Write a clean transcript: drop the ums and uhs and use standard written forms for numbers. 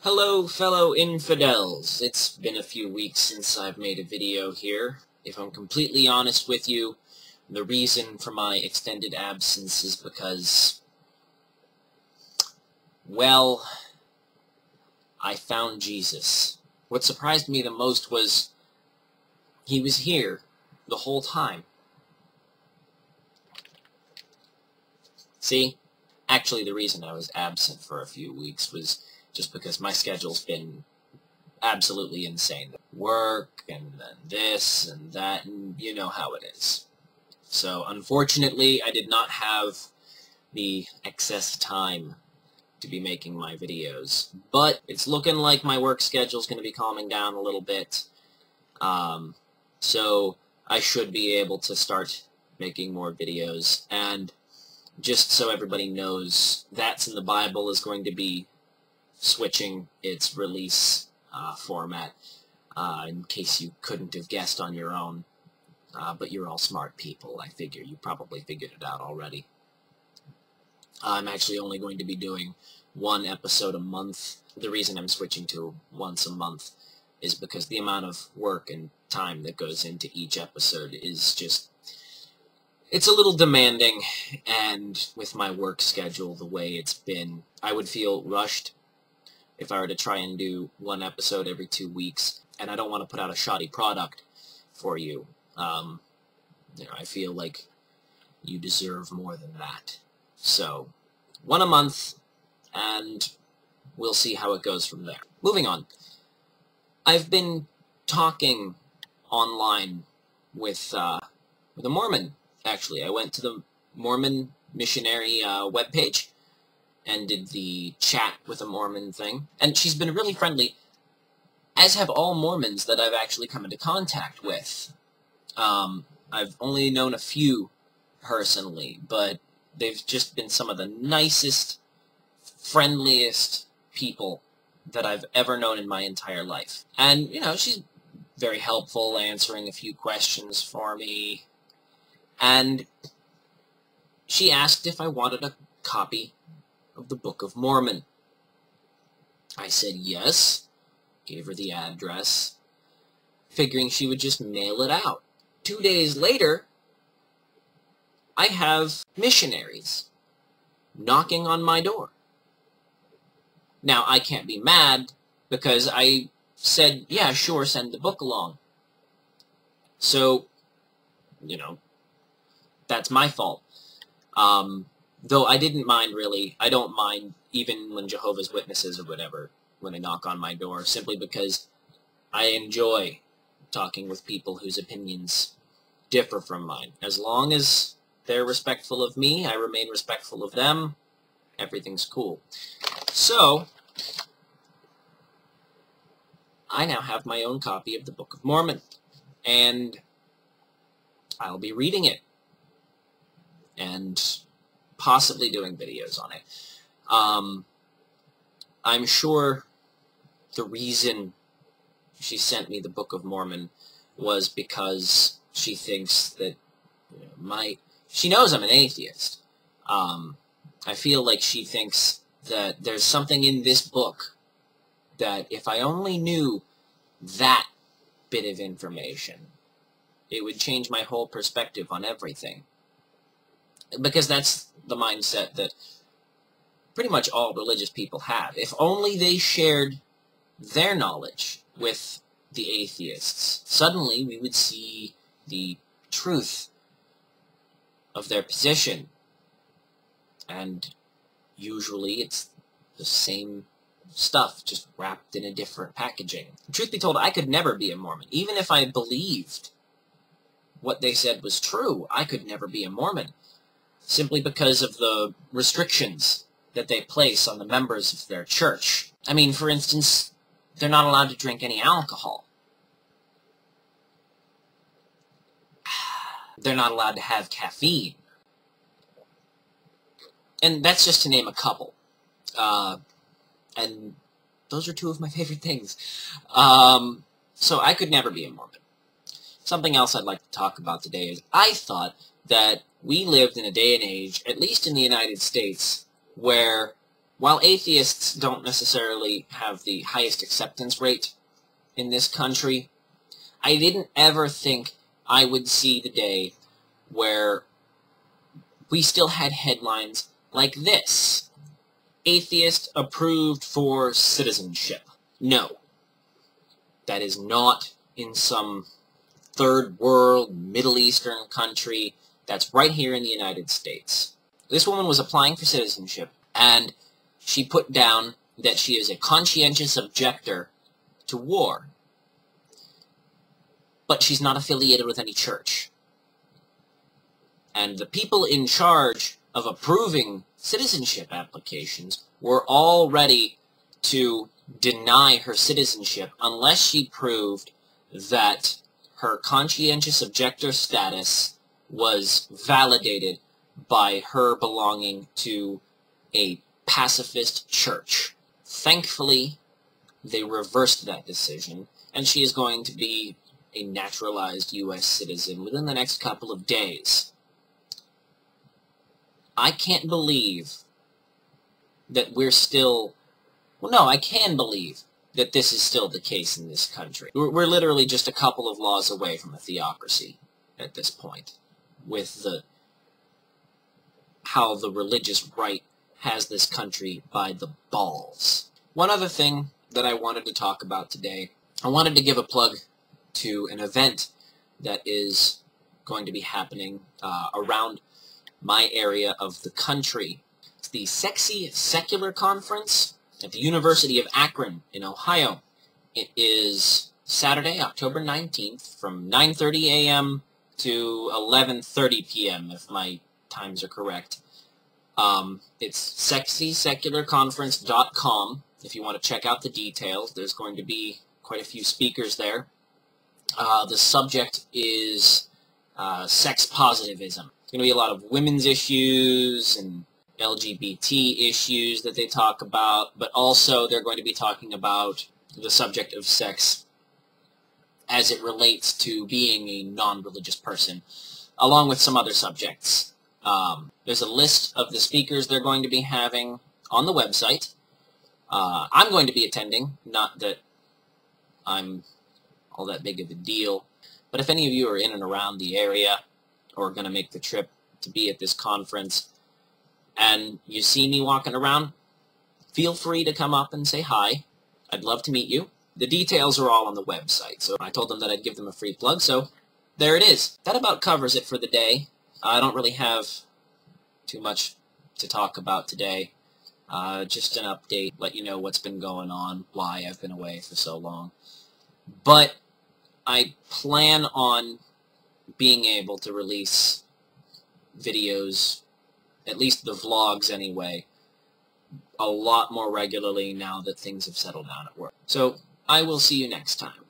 Hello, fellow infidels. It's been a few weeks since I've made a video here. If I'm completely honest with you, the reason for my extended absence is because, well, I found Jesus. What surprised me the most was he was here the whole time. See, actually the reason I was absent for a few weeks was just because my schedule's been absolutely insane. Work, and then this, and that, and you know how it is. So, unfortunately, I did not have the excess time to be making my videos. But it's looking like my work schedule's going to be calming down a little bit. So, I should be able to start making more videos. And just so everybody knows, That's in the Bible is going to be switching its release format, in case you couldn't have guessed on your own. But you're all smart people, I figure. You probably figured it out already. I'm actually only going to be doing one episode a month. The reason I'm switching to once a month is because the amount of work and time that goes into each episode is just... it's a little demanding, and with my work schedule the way it's been, I would feel rushed if I were to try and do one episode every 2 weeks, and I don't want to put out a shoddy product for you. I feel like you deserve more than that. So, one a month, and we'll see how it goes from there. Moving on. I've been talking online with a Mormon, actually. I went to the Mormon missionary webpage and did the chat with a Mormon thing. And she's been really friendly, as have all Mormons that I've actually come into contact with. I've only known a few personally, but they've just been some of the nicest, friendliest people that I've ever known in my entire life. And, she's very helpful, answering a few questions for me. And she asked if I wanted a copy of the Book of Mormon. I said yes, gave her the address, figuring she would just mail it out. 2 days later, I have missionaries knocking on my door. Now, I can't be mad because I said, yeah, sure, send the book along. So, that's my fault. Though I didn't mind, really. I don't mind even when Jehovah's Witnesses or whatever, when they knock on my door, simply because I enjoy talking with people whose opinions differ from mine. As long as they're respectful of me, I remain respectful of them, everything's cool. So, I now have my own copy of the Book of Mormon, and I'll be reading it, and possibly doing videos on it. I'm sure the reason she sent me the Book of Mormon was because she thinks that she knows I'm an atheist. I feel like she thinks that there's something in this book that if I only knew that bit of information, it would change my whole perspective on everything. Because that's the mindset that pretty much all religious people have. If only they shared their knowledge with the atheists, suddenly we would see the truth of their position. And usually it's the same stuff, just wrapped in a different packaging. Truth be told, I could never be a Mormon. Even if I believed what they said was true, I could never be a Mormon. Simply because of the restrictions that they place on the members of their church. I mean, for instance, they're not allowed to drink any alcohol. They're not allowed to have caffeine. And that's just to name a couple. And those are two of my favorite things. So I could never be a Mormon. Something else I'd like to talk about today is I thought that we lived in a day and age, at least in the United States, where while atheists don't necessarily have the highest acceptance rate in this country, I didn't ever think I would see the day where we still had headlines like this: atheist approved for citizenship. No, that is not in some third world, Middle Eastern country. That's right here in the United States. This woman was applying for citizenship, and she put down that she is a conscientious objector to war. But she's not affiliated with any church. And the people in charge of approving citizenship applications were all ready to deny her citizenship unless she proved that her conscientious objector status was validated by her belonging to a pacifist church. Thankfully, they reversed that decision, and she is going to be a naturalized U.S. citizen within the next couple of days. I can't believe that we're still... Well, no, I can believe that this is still the case in this country. We're literally just a couple of laws away from a theocracy at this point, with how the religious right has this country by the balls. One other thing that I wanted to talk about today, I wanted to give a plug to an event that is going to be happening around my area of the country. It's the Sexy Secular Conference at the University of Akron in Ohio. It is Saturday, October 19th, from 9:30 a.m. to 11:30 p.m., if my times are correct. It's sexysecularconference.com if you want to check out the details. There's going to be quite a few speakers there. The subject is sex positivism. There's going to be a lot of women's issues and LGBT issues that they talk about, but also they're going to be talking about the subject of sex as it relates to being a non-religious person, along with some other subjects. There's a list of the speakers they're going to be having on the website. I'm going to be attending, not that I'm all that big of a deal, but if any of you are in and around the area or going to make the trip to be at this conference and you see me walking around, feel free to come up and say hi. I'd love to meet you. The details are all on the website, so I told them that I'd give them a free plug, so there it is. That about covers it for the day. I don't really have too much to talk about today. Just an update, let you know what's been going on, why I've been away for so long. But I plan on being able to release videos, at least the vlogs anyway, a lot more regularly now that things have settled down at work. So I will see you next time.